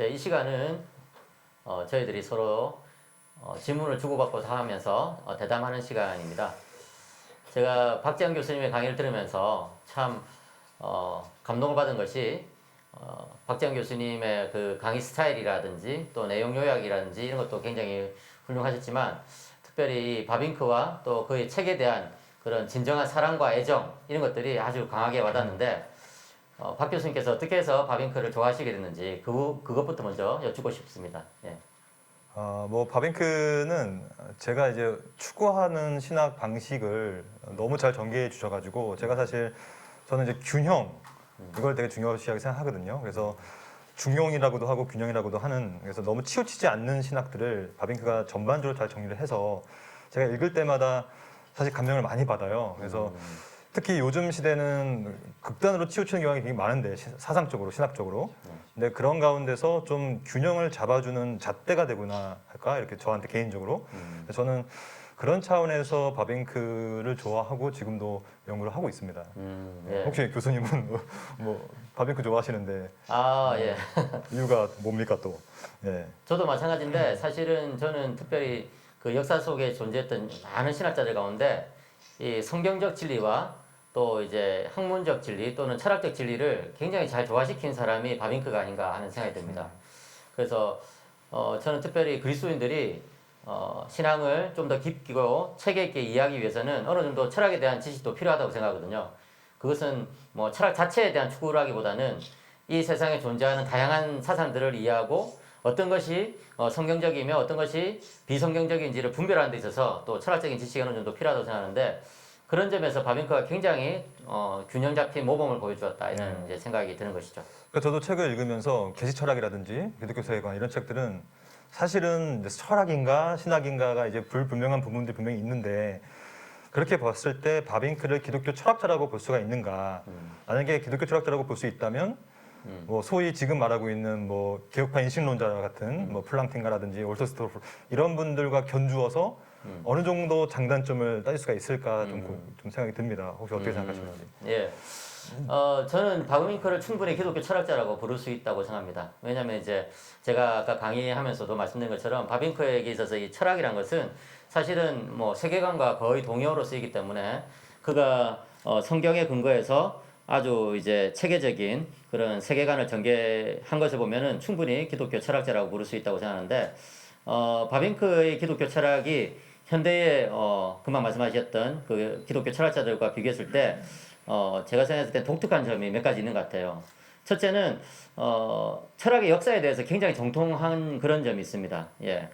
네, 이 시간은 저희들이 서로 질문을 주고받고 하면서 대담하는 시간입니다. 제가 박재현 교수님의 강의를 들으면서 참 감동을 받은 것이 박재현 교수님의 그 강의 스타일이라든지 또 내용 요약이라든지 이런 것도 굉장히 훌륭하셨지만 특별히 바빙크와 또 그의 책에 대한 그런 진정한 사랑과 애정 이런 것들이 아주 강하게 와닿는데 박 교수님께서 어떻게 해서 바빙크를 좋아하시게 됐는지 그것부터 먼저 여쭙고 싶습니다. 예. 뭐 바빙크는 제가 이제 추구하는 신학 방식을 너무 잘 전개해 주셔가지고 제가 사실 저는 이제 균형 이걸 되게 중요시하게 생각하거든요. 그래서 중용이라고도 하고 균형이라고도 하는 그래서 너무 치우치지 않는 신학들을 바빙크가 전반적으로 잘 정리를 해서 제가 읽을 때마다 사실 감명을 많이 받아요. 그래서 특히 요즘 시대는 극단으로 치우치는 경향이 되게 많은데 사상적으로 신학적으로 근데 그런 가운데서 좀 균형을 잡아주는 잣대가 되구나 할까 이렇게 저한테 개인적으로 저는 그런 차원에서 바빙크를 좋아하고 지금도 연구를 하고 있습니다. 예. 혹시 교수님은 뭐 바빙크 좋아하시는데 예. 이유가 뭡니까 또? 예. 저도 마찬가지인데 사실은 저는 특별히 그 역사 속에 존재했던 많은 신학자들 가운데 이 성경적 진리와 또 이제 학문적 진리 또는 철학적 진리를 굉장히 잘 조화시킨 사람이 바빙크가 아닌가 하는 생각이 듭니다. 그래서 저는 특별히 그리스도인들이 신앙을 좀 더 깊고 체계 있게 이해하기 위해서는 어느 정도 철학에 대한 지식도 필요하다고 생각하거든요. 그것은 뭐 철학 자체에 대한 추구라기보다는 이 세상에 존재하는 다양한 사상들을 이해하고 어떤 것이 성경적이며 어떤 것이 비성경적인지를 분별하는 데 있어서 또 철학적인 지식이 어느 정도 필요하다고 생각하는데 그런 점에서 바빙크가 굉장히 균형 잡힌 모범을 보여주었다 이런 이제 생각이 드는 것이죠. 그러니까 저도 책을 읽으면서 계시 철학이라든지 기독교 세계관 이런 책들은 사실은 이제 철학인가 신학인가가 이제 불분명한 부분들이 분명히 있는데 그렇게 봤을 때 바빙크를 기독교 철학자라고 볼 수가 있는가? 만약에 기독교 철학자라고 볼 수 있다면 뭐 소위 지금 말하고 있는 뭐 개혁파 인식론자 같은 뭐 플랑팅가라든지 올터스토프 이런 분들과 견주어서 어느 정도 장단점을 따질 수가 있을까 좀 생각이 듭니다. 혹시 어떻게 생각하시는지? 예. 저는 바빙크를 충분히 기독교 철학자라고 부를 수 있다고 생각합니다. 왜냐하면 이제 제가 아까 강의하면서도 말씀드린 것처럼 바빙크에게 있어서 이 철학이란 것은 사실은 뭐 세계관과 거의 동의어로 쓰이기 때문에 그가 성경에 근거해서 아주 이제 체계적인 그런 세계관을 전개한 것을 보면은 충분히 기독교 철학자라고 부를 수 있다고 생각하는데 바빙크의 기독교 철학이 현대의 금방 말씀하셨던 그 기독교 철학자들과 비교했을 때 제가 생각했을 때 독특한 점이 몇 가지 있는 것 같아요. 첫째는 철학의 역사에 대해서 굉장히 정통한 그런 점이 있습니다. 예.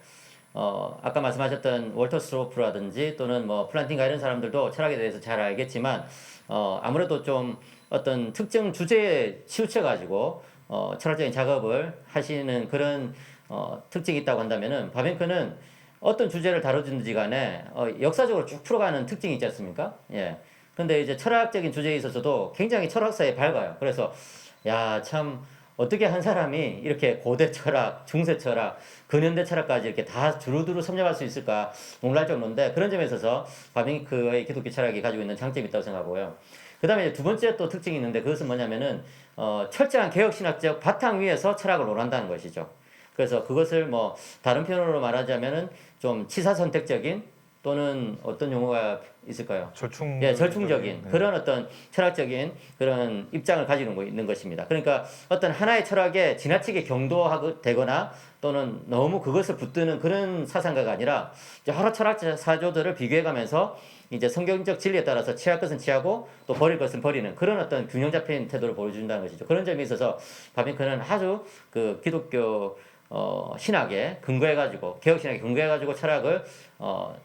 아까 말씀하셨던 월터 스트로프라든지 또는 뭐 플란팅가 이런 사람들도 철학에 대해서 잘 알겠지만 아무래도 좀 어떤 특정 주제에 치우쳐 가지고 철학적인 작업을 하시는 그런 특징이 있다고 한다면은 바빙크는 어떤 주제를 다루든지 간에 역사적으로 쭉 풀어가는 특징이 있지 않습니까? 예. 근데 이제 철학적인 주제에 있어서도 굉장히 철학사에 밝아요. 그래서 야, 참 어떻게 한 사람이 이렇게 고대 철학, 중세 철학, 근현대 철학까지 이렇게 다 두루두루 섭렵할 수 있을까 놀랄 정도인데 그런 점에 있어서 바빙크의 기독교 철학이 가지고 있는 장점이 있다고 생각하고요. 그 다음에 두 번째 또 특징이 있는데 그것은 뭐냐면은 철저한 개혁신학적 바탕 위에서 철학을 논한다는 것이죠. 그래서 그것을 뭐 다른 표현으로 말하자면은 좀 치사선택적인 또는 어떤 용어가 있을까요? 예, 절충적인 네. 그런 어떤 철학적인 그런 입장을 가지고 있는 것입니다. 그러니까 어떤 하나의 철학에 지나치게 경도되거나 또는 너무 그것을 붙드는 그런 사상가가 아니라 여러 철학 사조들을 비교해가면서 이제 성경적 진리에 따라서 취할 것은 취하고 또 버릴 것은 버리는 그런 어떤 균형 잡힌 태도를 보여준다는 것이죠. 그런 점에 있어서 바빙크는 아주 그 기독교 신학에 근거해가지고 개혁신학에 근거해가지고 철학을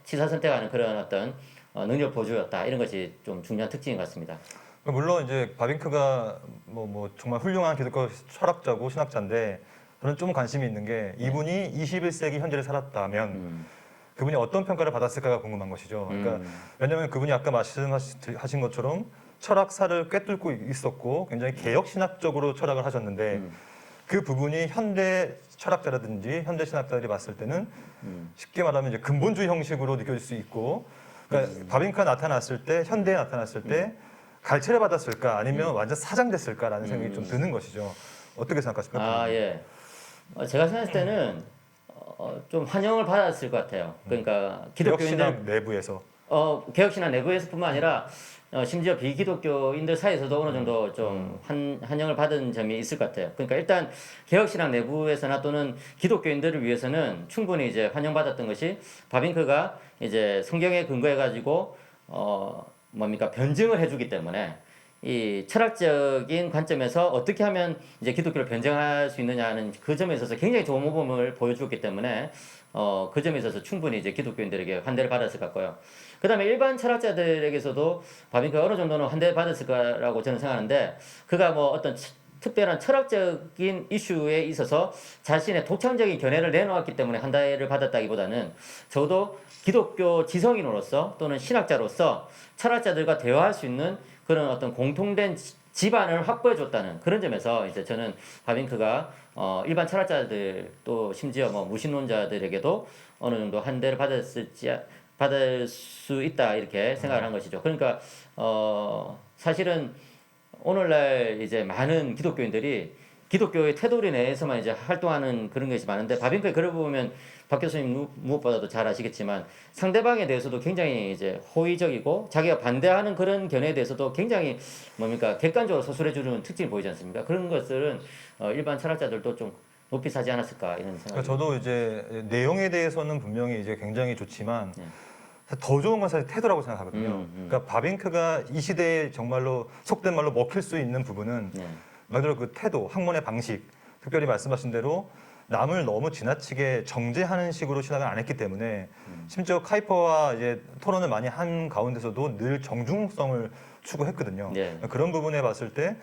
치사선택하는 그런 어떤 능력 보여주었다 이런 것이 좀 중요한 특징인 것 같습니다. 물론 이제 바빙크가 뭐 정말 훌륭한 기독교 철학자고 신학자인데 저는 좀 관심이 있는 게 이분이 21세기 현재를 살았다면 그분이 어떤 평가를 받았을까가 궁금한 것이죠. 그러니까 왜냐하면 그분이 아까 말씀하신 것처럼 철학사를 꿰뚫고 있었고 굉장히 개혁 신학적으로 철학을 하셨는데 그 부분이 현대 철학자라든지 현대 신학자들이 봤을 때는 쉽게 말하면 이제 근본주의 형식으로 느껴질 수 있고 그러니까 바빙크가 나타났을 때 현대에 나타났을 때 갈채를 받았을까 아니면 완전 사장됐을까라는 생각이 좀 드는 것이죠. 어떻게 생각하십니까? 예. 제가 생각할 때는 좀 환영을 받았을 것 같아요. 그러니까 기독교인들 기독신학 내부에서 개혁신학 내부에서뿐만 아니라 심지어 비기독교인들 사이에서도 어느 정도 좀 환영을 받은 점이 있을 것 같아요. 그러니까 일단 개혁신학 내부에서나 또는 기독교인들을 위해서는 충분히 이제 환영받았던 것이 바빙크가 이제 성경에 근거해 가지고 뭡니까 변증을 해주기 때문에 이 철학적인 관점에서 어떻게 하면 이제 기독교를 변증할 수 있느냐는 그 점에 있어서 굉장히 좋은 모범을 보여주었기 때문에 그 점에 있어서 충분히 이제 기독교인들에게 환대를 받았을 것 같고요. 그다음에 일반 철학자들에게서도 바빙크가 어느 정도는 환대를 받았을 거라고 저는 생각하는데 그가 뭐 어떤 특별한 철학적인 이슈에 있어서 자신의 독창적인 견해를 내놓았기 때문에 환대를 받았다기보다는 저도 기독교 지성인으로서 또는 신학자로서 철학자들과 대화할 수 있는 그런 어떤 공통된 지반을 확보해 줬다는 그런 점에서 이제 저는 바빙크가 일반 철학자들 또 심지어 뭐 무신론자들에게도 어느 정도 환대를 받을 수 있다 이렇게 생각을 한 것이죠. 그러니까 사실은 오늘날 이제 많은 기독교인들이 기독교의 테두리 내에서만 이제 활동하는 그런 것이 많은데 바빙크에 글을 보면 박 교수님 무엇보다도 잘 아시겠지만 상대방에 대해서도 굉장히 이제 호의적이고 자기가 반대하는 그런 견해에 대해서도 굉장히 뭡니까 객관적으로 서술해주는 특징을 보이지 않습니까? 그런 것들은 일반 철학자들도 좀 높이 사지 않았을까 이런 생각이. 그러니까 저도 이제 내용에 대해서는 분명히 이제 굉장히 좋지만 네. 더 좋은 건 사실 태도라고 생각하거든요. 그러니까 바빙크가 이 시대에 정말로 속된 말로 먹힐 수 있는 부분은 네. 말 그대로 그 태도, 학문의 방식, 특별히 말씀하신 대로 남을 너무 지나치게 정죄하는 식으로 신학을 안 했기 때문에 심지어 카이퍼와 이제 토론을 많이 한 가운데서도 늘 정중성을 추구했거든요. 네. 그런 부분에 봤을 때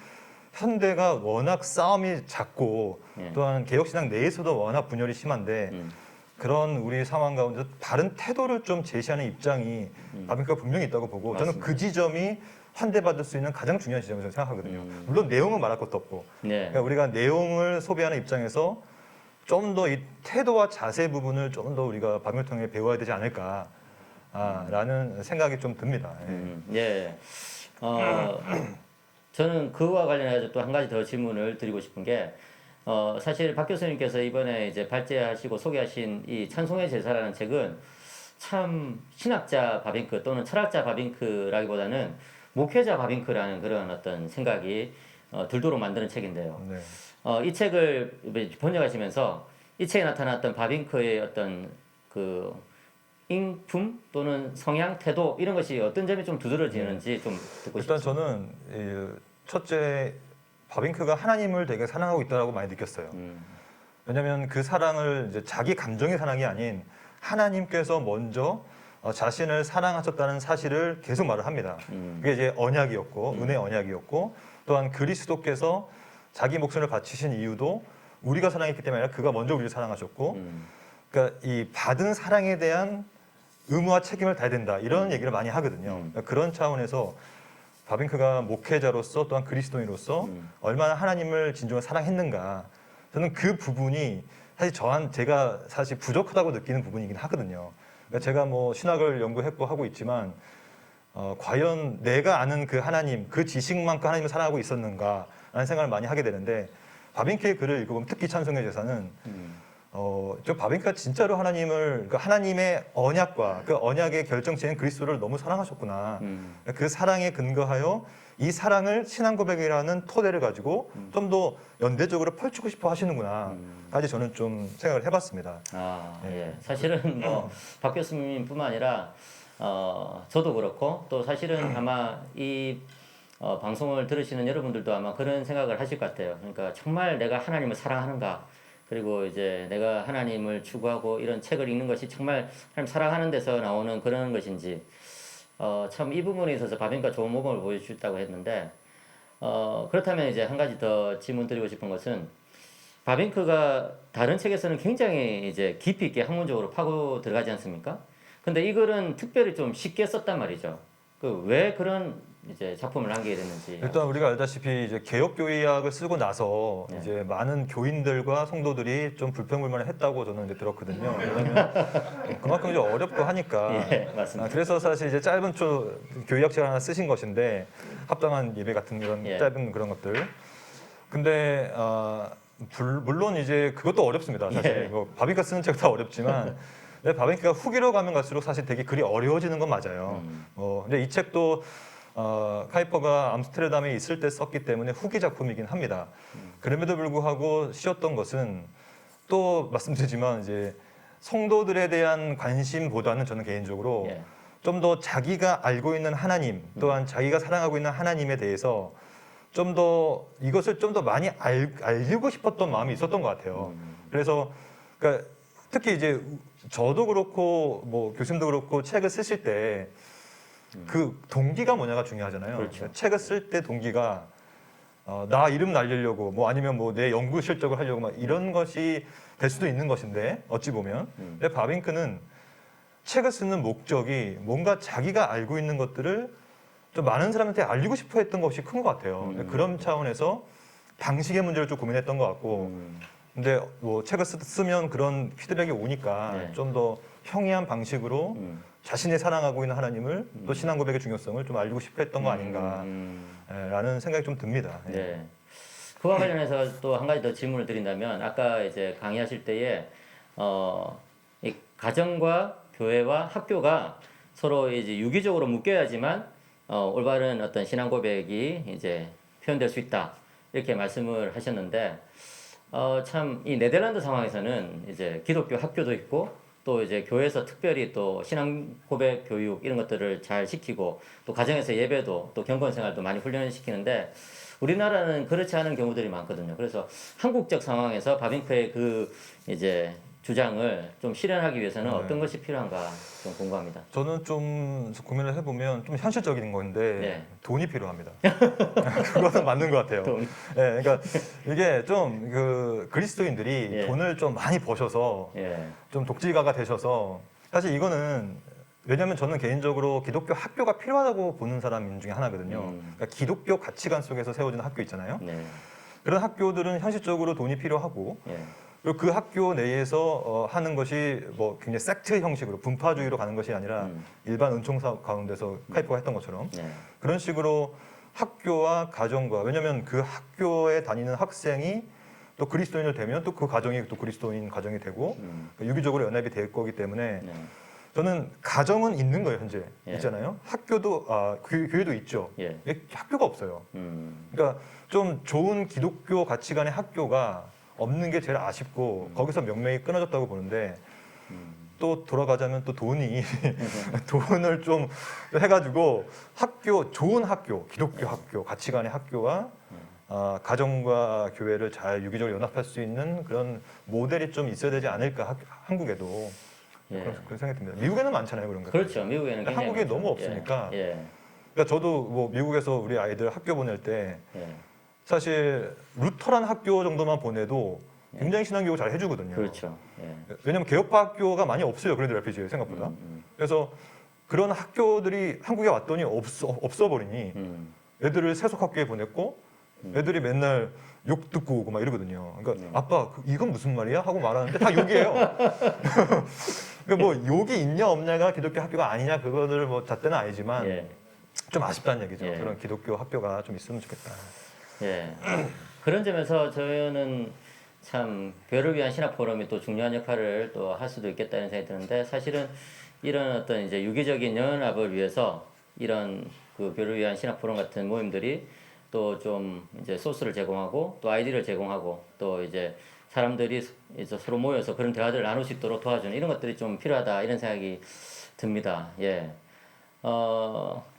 현대가 워낙 싸움이 잦고 네. 또한 개혁신학 내에서도 워낙 분열이 심한데 그런 우리 상황 가운데 바른 태도를 좀 제시하는 입장이 바빙크가 분명히 있다고 보고 저는 맞습니다. 그 지점이 환대받을 수 있는 가장 중요한 지점이라고 생각하거든요. 물론 내용은 말할 것도 없고 네. 그러니까 우리가 내용을 소비하는 입장에서 좀 더 이 태도와 자세 부분을 좀 더 우리가 바빙크를 통해 배워야 되지 않을까 라는 생각이 좀 듭니다. 예. 예. 저는 그와 관련해서 또 한 가지 더 질문을 드리고 싶은 게 사실 박 교수님께서 이번에 이제 발제하시고 소개하신 이 찬송의 제사라는 책은 참 신학자 바빙크 또는 철학자 바빙크라기보다는 목회자 바빙크라는 그런 어떤 생각이 들도록 만드는 책인데요. 네. 이 책을 번역하시면서 이 책에 나타났던 바빙크의 어떤 그 인품 또는 성향, 태도 이런 것이 어떤 점이 좀 두드러지는지 좀 듣고 일단 싶습니다. 저는 첫째 바빙크가 하나님을 되게 사랑하고 있다고 많이 느꼈어요. 왜냐하면 그 사랑을 이제 자기 감정의 사랑이 아닌 하나님께서 먼저 자신을 사랑하셨다는 사실을 계속 말을 합니다. 그게 이제 언약이었고 은혜 언약이었고 또한 그리스도께서 자기 목숨을 바치신 이유도 우리가 사랑했기 때문에 아니라 그가 먼저 우리를 사랑하셨고 그러니까 이 받은 사랑에 대한 의무와 책임을 다해야 된다 이런 얘기를 많이 하거든요. 그러니까 그런 차원에서 바빙크가 목회자로서 또한 그리스도인으로서 얼마나 하나님을 진정으로 사랑했는가 저는 그 부분이 사실 제가 사실 부족하다고 느끼는 부분이긴 하거든요. 그러니까 제가 뭐 신학을 연구했고 하고 있지만 과연 내가 아는 그 하나님, 그 지식만큼 하나님을 사랑하고 있었는가라는 생각을 많이 하게 되는데 바빙크의 글을 읽어보면 특히 찬송의 제사는 저 바빙크가 진짜로 그러니까 하나님의 언약과 그 언약의 결정체인 그리스도를 너무 사랑하셨구나. 그 사랑에 근거하여 이 사랑을 신앙 고백이라는 토대를 가지고 좀 더 연대적으로 펼치고 싶어 하시는구나까지 저는 좀 생각을 해봤습니다. 예. 사실은 뭐 박 교수님뿐만 아니라 저도 그렇고 또 사실은 아마 이 방송을 들으시는 여러분들도 아마 그런 생각을 하실 것 같아요. 그러니까 정말 내가 하나님을 사랑하는가? 그리고 이제 내가 하나님을 추구하고 이런 책을 읽는 것이 정말 하나님 사랑하는 데서 나오는 그런 것인지 참 이 부분에 있어서 바빙크가 좋은 모범을 보여주셨다고 했는데 그렇다면 이제 한 가지 더 질문 드리고 싶은 것은 바빙크가 다른 책에서는 굉장히 이제 깊이 있게 학문적으로 파고 들어가지 않습니까? 근데 이 글은 특별히 좀 쉽게 썼단 말이죠. 그 왜 그런 이제 작품을 남기게 됐는지. 일단 우리가 알다시피 이제 개혁교의학을 쓰고 나서 네. 이제 많은 교인들과 성도들이 좀 불평불만을 했다고 저는 이제 들었거든요. 왜냐하면 그만큼 이제 어렵고 하니까. 예, 맞습니다. 그래서 사실 이제 짧은 교의학 책 하나 쓰신 것인데 합당한 예배 같은 이런 예. 짧은 그런 것들. 근데 물론 이제 그것도 어렵습니다. 사실 예. 뭐 바빙크가 쓰는 책 다 어렵지만 근데 바빙크가 후기로 가면 갈수록 사실 되게 글이 어려워지는 건 맞아요. 근데 이 책도 카이퍼가 암스테르담에 있을 때 썼기 때문에 후기 작품이긴 합니다. 그럼에도 불구하고 쉬웠던 것은 또 말씀드리지만 이제 성도들에 대한 관심보다는 저는 개인적으로 예. 좀 더 자기가 알고 있는 하나님 또한 자기가 사랑하고 있는 하나님에 대해서 좀 더 이것을 좀 더 많이 알리고 싶었던 마음이 있었던 것 같아요. 그래서 그러니까 특히 이제 저도 그렇고 뭐 교수님도 그렇고 책을 쓰실 때 그 동기가 뭐냐가 중요하잖아요. 그렇죠. 그러니까 책을 쓸 때 동기가 나 이름 날리려고 뭐 아니면 뭐 내 연구 실적을 하려고 막 이런 것이 될 수도 있는 것인데 어찌 보면 근데 바빙크는 책을 쓰는 목적이 뭔가 자기가 알고 있는 것들을 좀 많은 사람한테 알리고 싶어 했던 것이 큰 것 같아요. 그런 차원에서 방식의 문제를 좀 고민했던 것 같고 근데 뭐 책을 쓰면 그런 피드백이 오니까 네. 좀 더 형이한 방식으로 자신이 사랑하고 있는 하나님을 또 신앙 고백의 중요성을 좀 알리고 싶어 했던 거 아닌가 라는 생각이 좀 듭니다. 예. 네. 그와 관련해서 또 한 가지 더 질문을 드린다면 아까 이제 강의하실 때에 이 가정과 교회와 학교가 서로 이제 유기적으로 묶여야지만 올바른 어떤 신앙 고백이 이제 표현될 수 있다 이렇게 말씀을 하셨는데 참 이 네덜란드 상황에서는 이제 기독교 학교도 있고 또 이제 교회에서 특별히 또 신앙 고백 교육 이런 것들을 잘 시키고 또 가정에서 예배도 또 경건 생활도 많이 훈련을 시키는데 우리나라는 그렇지 않은 경우들이 많거든요. 그래서 한국적 상황에서 바빙크의 그 이제 주장을 좀 실현하기 위해서는 어떤 것이 필요한가 좀 궁금합니다. 저는 좀 고민을 해보면 좀 현실적인 건데 네. 돈이 필요합니다. 그거는 맞는 것 같아요. 돈. 네, 그러니까 이게 좀 그 그리스도인들이 예. 돈을 좀 많이 버셔서 예. 좀 독재가가 되셔서 사실 이거는 왜냐하면 저는 개인적으로 기독교 학교가 필요하다고 보는 사람 중에 하나거든요. 그러니까 기독교 가치관 속에서 세워진 학교 있잖아요. 네. 그런 학교들은 현실적으로 돈이 필요하고 예. 그리고 그 학교 내에서 하는 것이 뭐 굉장히 섹트 형식으로 분파주의로 가는 것이 아니라 일반 은총사 가운데서 카이퍼가 했던 것처럼 네. 그런 식으로 학교와 가정과 왜냐하면 그 학교에 다니는 학생이 또 그리스도인을 되면 또 그 가정이 또 그리스도인 가정이 되고 유기적으로 연합이 될 거기 때문에 네. 저는 가정은 있는 거예요 현재 예. 있잖아요. 학교도 교회도 있죠. 예. 학교가 없어요. 그러니까 좀 좋은 기독교 가치관의 학교가 없는 게 제일 아쉽고 거기서 명맥이 끊어졌다고 보는데 또 돌아가자면 또 돈이 돈을 좀 해가지고 학교 좋은 학교 기독교 학교 가치관의 학교와 가정과 교회를 잘 유기적으로 연합할 수 있는 그런 모델이 좀 있어야 되지 않을까 한국에도 예. 그런 생각이 듭니다. 미국에는 많잖아요 그런 거. 그렇죠. 미국에는 굉장히 한국에 많죠. 너무 없으니까. 예. 그러니까 저도 뭐 미국에서 우리 아이들 학교 보낼 때 예. 사실 루터란 학교 정도만 보내도 굉장히 신앙교육 잘 해주거든요. 그렇죠. 예. 왜냐하면 개혁파 학교가 많이 없어요. 그랜드 레피지에 생각보다. 그래서 그런 학교들이 한국에 왔더니 없어 버리니 애들을 세속학교에 보냈고 애들이 맨날 욕 듣고 오고 막 이러거든요. 그러니까 아빠 이건 무슨 말이야 하고 말하는데 다 욕이에요. 그러니까 뭐 욕이 있냐 없냐가 기독교 학교가 아니냐 그거를 뭐 잣대는 아니지만 예. 좀 아쉽다는 얘기죠. 예. 그런 기독교 학교가 좀 있으면 좋겠다. 예. 그런 점에서 저는 참 교회를 위한 신학 포럼이 또 중요한 역할을 또 할 수도 있겠다는 생각이 드는데 사실은 이런 어떤 이제 유기적인 연합을 위해서 이런 그 교회를 위한 신학 포럼 같은 모임들이 또 좀 이제 소스를 제공하고 또 아이디를 제공하고 또 이제 사람들이 이제 서로 모여서 그런 대화들을 나눌 수 있도록 도와주는 이런 것들이 좀 필요하다 이런 생각이 듭니다. 예.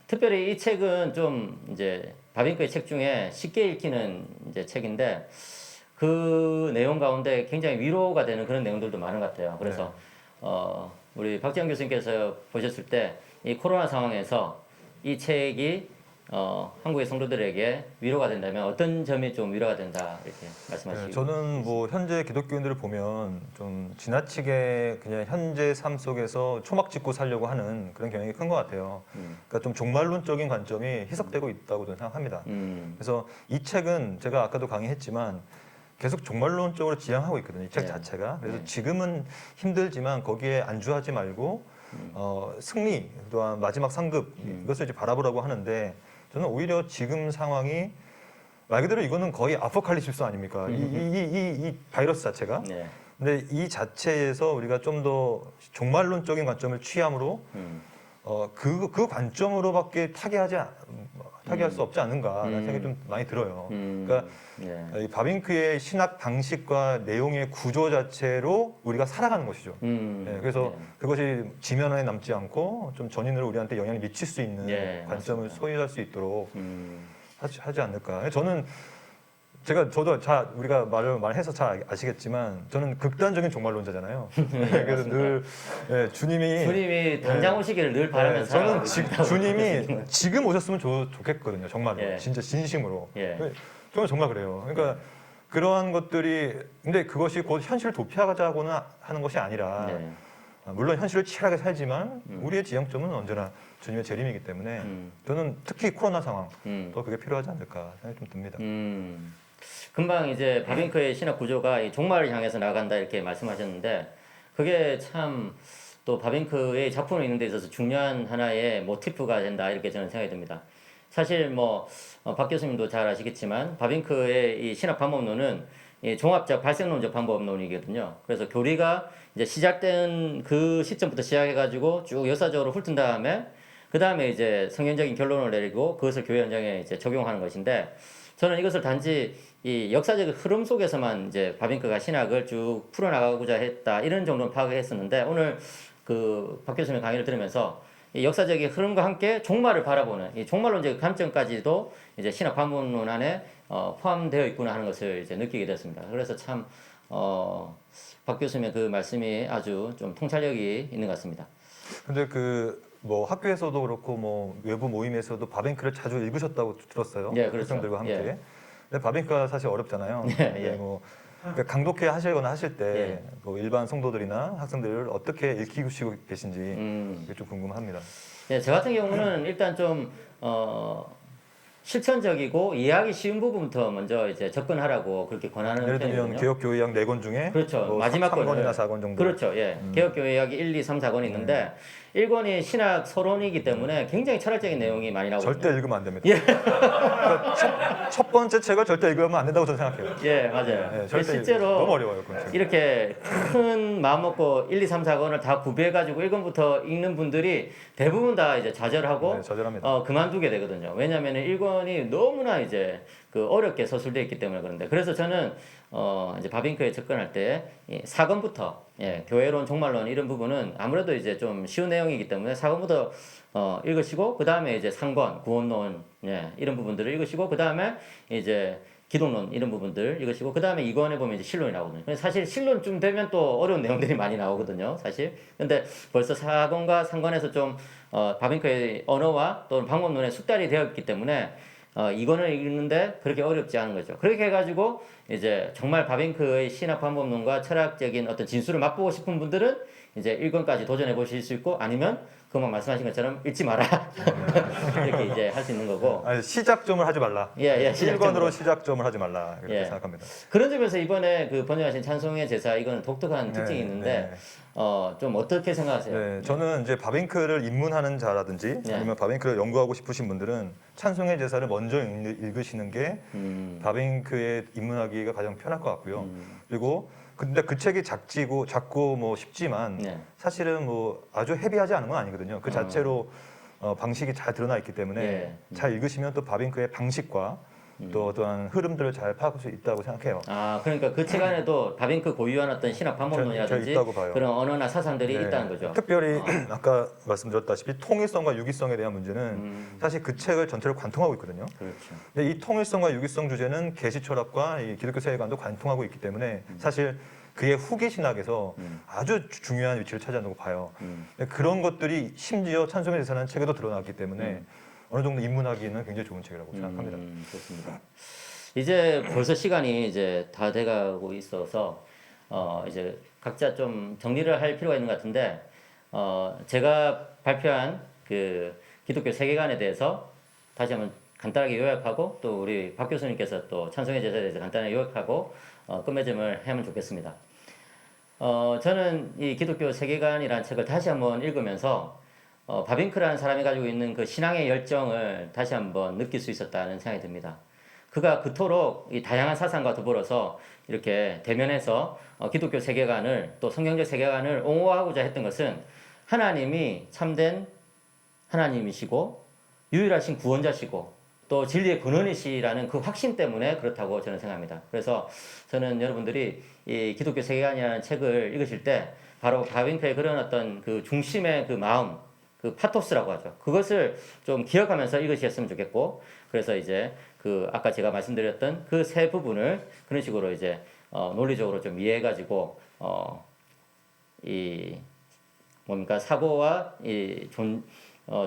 특별히 이 책은 좀 이제 바빙크의 책 중에 쉽게 읽히는 이제 책인데 그 내용 가운데 굉장히 위로가 되는 그런 내용들도 많은 것 같아요. 그래서 우리 박지영 교수님께서 보셨을 때 이 코로나 상황에서 이 책이 한국의 성도들에게 위로가 된다면 어떤 점이 좀 위로가 된다 이렇게 말씀하시고 네, 저는 뭐 현재 기독교인들을 보면 좀 지나치게 그냥 현재 삶 속에서 초막 짓고 살려고 하는 그런 경향이 큰 것 같아요. 그러니까 좀 종말론적인 관점이 희석되고 있다고 저는 생각합니다. 그래서 이 책은 제가 아까도 강의했지만 계속 종말론적으로 지향하고 있거든요. 이 책 네. 자체가. 그래서 네. 지금은 힘들지만 거기에 안주하지 말고 승리 또한 마지막 상급 이것을 이제 바라보라고 하는데 저는 오히려 지금 상황이 말 그대로 이거는 거의 아포칼립시스 아닙니까? 이 바이러스 자체가. 네. 근데 이 자체에서 우리가 좀 더 종말론적인 관점을 취함으로 그 관점으로밖에 타개할 수 없지 않는가라는 생각이 좀 많이 들어요. 그러니까 네. 이 바빙크의 신학 방식과 내용의 구조 자체로 우리가 살아가는 것이죠. 그래서 그것이 지면에 남지 않고 좀 전인으로 우리한테 영향을 미칠 수 있는 관점을 맞습니다. 소유할 수 있도록 하지 않을까. 저도 잘 우리가 말을 해서 잘 아시겠지만 저는 극단적인 종말론자잖아요. 그래서 늘 주님이 당장 오시기를 늘 바라면서 저는 살아가고 주님이 지금 오셨으면 좋겠거든요. 정말로 예. 진짜 진심으로. 예. 저는 정말 그래요. 그러니까 그러한 것들이 근데 그것이 곧 현실을 도피하자고는 하는 것이 아니라 네. 물론 현실을 치열하게 살지만 우리의 지향점은 언제나 주님의 재림이기 때문에 저는 특히 코로나 상황 더 그게 필요하지 않을까 생각이 좀 듭니다. 금방 이제 바빙크의 신학 구조가 이 종말을 향해서 나간다 이렇게 말씀하셨는데 그게 참 또 바빙크의 작품을 읽는 데 있어서 중요한 하나의 모티프가 된다 이렇게 저는 생각이 듭니다. 사실 박 교수님도 잘 아시겠지만 바빙크의 이 신학 방법론은 이 종합적 발생론적 방법론이거든요. 그래서 교리가 이제 시작된 그 시점부터 시작해가지고 쭉 역사적으로 훑은 다음에 그 다음에 이제 성경적인 결론을 내리고 그것을 교회 현장에 이제 적용하는 것인데 저는 이것을 단지 이 역사적 흐름 속에서만 이제 바빙크가 신학을 쭉 풀어나가고자 했다 이런 정도는 파악을 했었는데 오늘 그 박 교수님 강의를 들으면서 이 역사적인 흐름과 함께 종말을 바라보는 이 종말론적 관점까지도 이제 신학 방법론 안에 포함되어 있구나 하는 것을 이제 느끼게 됐습니다. 그래서 참 박 교수님의 그 말씀이 아주 좀 통찰력이 있는 것 같습니다. 근데 뭐 학교에서도 그렇고 뭐 외부 모임에서도 바빙크를 자주 읽으셨다고 들었어요. 예, 그렇죠. 학생들과 함께. 예. 근데 바빙크가 사실 어렵잖아요. 근데 뭐 그러니까 강독해 하시거나 하실 때 뭐 일반 성도들이나 학생들을 어떻게 읽히시고 계신지 그게 좀 궁금합니다. 네, 저 같은 경우는 일단 좀 실천적이고 이해하기 쉬운 부분부터 먼저 이제 접근하라고 그렇게 권하는 예를 들면 편이거든요. 개혁교회학 4권 중에 그렇죠. 뭐 마지막 3권이나 권을 4권 정도. 그렇죠. 예. 개혁교회학이 1, 2, 3, 4권이 있는데 1권이 신학 서론이기 때문에 굉장히 철학적인 내용이 많이 나오거든요. 절대 읽으면 안 됩니다. 그러니까 첫 번째 책을 절대 읽으면 안 된다고 저는 생각해요. 예, 맞아요. 네, 절대 실제로 너무 어려워요, 그건 책. 이렇게 큰 마음 먹고 1, 2, 3, 4권을 다 구비해가지고 1권부터 읽는 분들이 대부분 다 이제 좌절하고 네, 좌절합니다. 그만두게 되거든요. 왜냐하면 1권이 너무나 이제 그 어렵게 서술되어 있기 때문에 그런데 그래서 저는 이제 바빙크에 접근할 때 4권부터 교회론, 종말론 이런 부분은 아무래도 이제 좀 쉬운 내용이기 때문에 4권부터 읽으시고 그 다음에 이제 3권, 구원론 이런 부분들을 읽으시고 그 다음에 이제 기독론 이런 부분들 읽으시고 그 다음에 2권에 보면 이제 신론이 나오거든요. 근데 사실 신론쯤 되면 또 어려운 내용들이 많이 나오거든요. 사실. 근데 벌써 4권과 3권에서 좀 바빙크의 언어와 또는 방법론에 숙달이 되었기 때문에 2권을 읽는데 그렇게 어렵지 않은 거죠. 그렇게 해가지고 이제 정말 바빙크의 신학 방법론과 철학적인 어떤 진수를 맛보고 싶은 분들은 이제 1권까지 도전해 보실 수 있고 아니면 그만 말씀하신 것처럼 읽지 마라 이렇게 이제 할 수 있는 거고. 아니, 시작점을 하지 말라. 예, 1권으로 시작점을 하지 말라. 이렇게 생각합니다. 그런 점에서 이번에 그 번역하신 찬송의 제사 이거는 독특한 특징이 있는데 좀 어떻게 생각하세요? 네, 저는 이제 바빙크를 입문하는 자라든지 아니면 바빙크를 연구하고 싶으신 분들은 찬송의 제사를 먼저 읽으시는 게 바빙크에 입문하기가 가장 편할 것 같고요. 그리고 근데 그 책이 작고 뭐 쉽지만 사실은 뭐 아주 헤비하지 않은 건 아니거든요. 그 자체로 방식이 잘 드러나 있기 때문에 잘 읽으시면 또 바빙크의 방식과 또 어떠한 흐름들을 잘 파악할 수 있다고 생각해요. 아, 그러니까 그 책 안에도 바빙크 고유한 어떤 신학 방법론이라든지 그런 언어나 사상들이 있다는 거죠. 특별히 아까 말씀드렸다시피 통일성과 유기성에 대한 문제는 사실 그 책을 전체를 관통하고 있거든요. 그렇죠. 근데 이 통일성과 유기성 주제는 계시 철학과 이 기독교 세계관도 관통하고 있기 때문에 사실 그의 후기 신학에서 아주 중요한 위치를 차지한다고 봐요. 그런 것들이 심지어 찬송의 제사라는 책에도 드러났기 때문에 어느 정도 입문하기는 굉장히 좋은 책이라고 생각합니다. 좋습니다. 이제 벌써 시간이 이제 다 돼가고 있어서 이제 각자 좀 정리를 할 필요가 있는 것 같은데 제가 발표한 그 기독교 세계관에 대해서 다시 한번 간단하게 요약하고 또 우리 박 교수님께서 또 찬송의 제사에 대해서 간단하게 요약하고 끝맺음을 하면 좋겠습니다. 저는 이 기독교 세계관이라는 책을 다시 한번 읽으면서 바빙크라는 사람이 가지고 있는 그 신앙의 열정을 다시 한번 느낄 수 있었다는 생각이 듭니다. 그가 그토록 이 다양한 사상과 더불어서 이렇게 대면해서 기독교 세계관을 또 성경적 세계관을 옹호하고자 했던 것은 하나님이 참된 하나님이시고 유일하신 구원자시고 또 진리의 근원이시라는 그 확신 때문에 그렇다고 저는 생각합니다. 그래서 저는 여러분들이 이 기독교 세계관이라는 책을 읽으실 때 바로 바빙크의 그런 어떤 그 중심의 그 마음, 그 파토스라고 하죠. 그것을 좀 기억하면서 읽으셨으면 좋겠고, 그래서 이제 그 아까 제가 말씀드렸던 그 세 부분을 그런 식으로 이제 논리적으로 좀 이해해가지고 이 뭡니까 사고와 이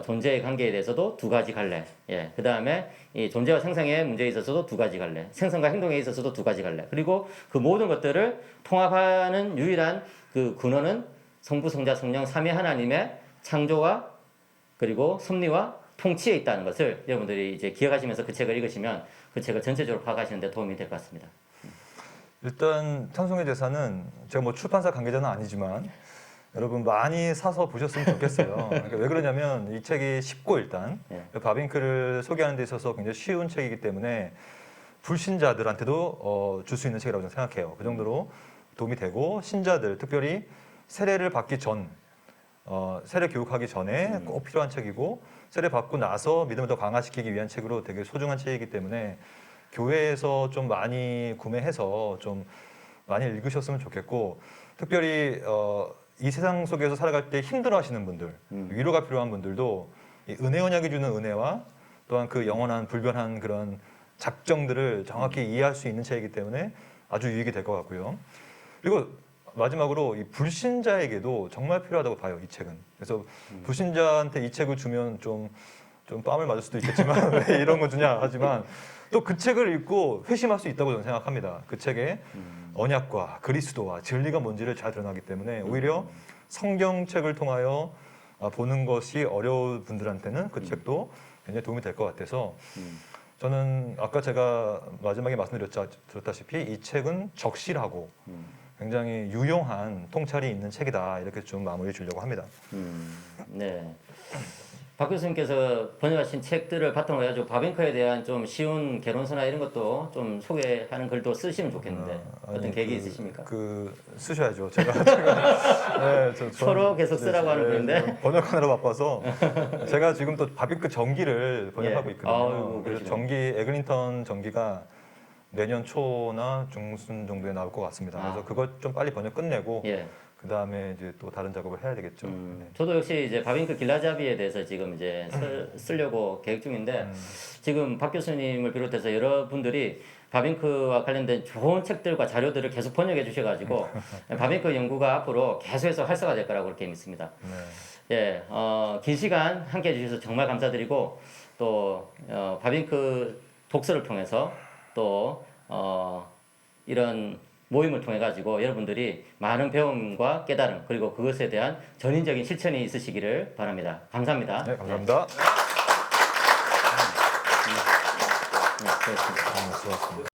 존재의 관계에 대해서도 두 가지 갈래. 예. 그 다음에 이 존재와 생성의 문제에 있어서도 두 가지 갈래. 생성과 행동에 있어서도 두 가지 갈래. 그리고 그 모든 것들을 통합하는 유일한 그 근원은 성부, 성자, 성령 삼위 하나님의 창조와 그리고 섭리와 통치에 있다는 것을 여러분들이 이제 기억하시면서 그 책을 읽으시면 그 책을 전체적으로 파악하시는 데 도움이 될 것 같습니다. 일단 찬송의 제사는 제가 뭐 출판사 관계자는 아니지만 여러분 많이 사서 보셨으면 좋겠어요. 그러니까 왜 그러냐면 이 책이 쉽고 일단 바빙크를 소개하는 데 있어서 굉장히 쉬운 책이기 때문에 불신자들한테도 줄 수 있는 책이라고 저는 생각해요. 그 정도로 도움이 되고 신자들 특별히 세례를 받기 전 세례 교육하기 전에 꼭 필요한 책이고 세례 받고 나서 믿음을 더 강화시키기 위한 책으로 되게 소중한 책이기 때문에 교회에서 좀 많이 구매해서 좀 많이 읽으셨으면 좋겠고 특별히 이 세상 속에서 살아갈 때 힘들어하시는 분들 위로가 필요한 분들도 이 은혜 언약이 주는 은혜와 또한 그 영원한 불변한 그런 작정들을 정확히 이해할 수 있는 책이기 때문에 아주 유익이 될 것 같고요. 그리고 마지막으로 이 불신자에게도 정말 필요하다고 봐요, 이 책은. 그래서 불신자한테 이 책을 주면 좀 뺨을 맞을 수도 있겠지만 왜 이런 거 주냐 하지만 또 그 책을 읽고 회심할 수 있다고 저는 생각합니다. 그 책에 언약과 그리스도와 진리가 뭔지를 잘 드러나기 때문에 오히려 성경책을 통하여 보는 것이 어려운 분들한테는 그 책도 굉장히 도움이 될 것 같아서 저는 아까 제가 마지막에 말씀드렸다시피 이 책은 적실하고 굉장히 유용한 통찰이 있는 책이다 이렇게 좀 마무리 주려고 합니다. 네. 박 교수님께서 번역하신 책들을 바탕으로 해가지고 바빙크에 대한 좀 쉬운 개론서나 이런 것도 좀 소개하는 글도 쓰시면 좋겠는데 어떤 계획이 있으십니까? 쓰셔야죠. 제가 네, 서로 계속 쓰라고 하는 글인데 번역하느라 바빠서 제가 지금 또 바빙크 전기를 번역하고 있거든요. 그래서 전기 에글린턴 전기가 내년 초나 중순 정도에 나올 것 같습니다. 그래서 그것 좀 빨리 번역 끝내고 그 다음에 이제 또 다른 작업을 해야 되겠죠. 네. 저도 역시 이제 바빙크 길라자비에 대해서 지금 이제 쓰려고 계획 중인데 지금 박 교수님을 비롯해서 여러분들이 바빙크와 관련된 좋은 책들과 자료들을 계속 번역해 주셔가지고 바빙크 연구가 앞으로 계속해서 활성화될 거라고 그렇게 믿습니다. 예, 긴 시간 함께 해주셔서 정말 감사드리고 또 바빙크 독서를 통해서 또 이런 모임을 통해 가지고 여러분들이 많은 배움과 깨달음 그리고 그것에 대한 전인적인 실천이 있으시기를 바랍니다. 감사합니다. 네, 감사합니다. 네, 고맙습니다. 수고하셨습니다.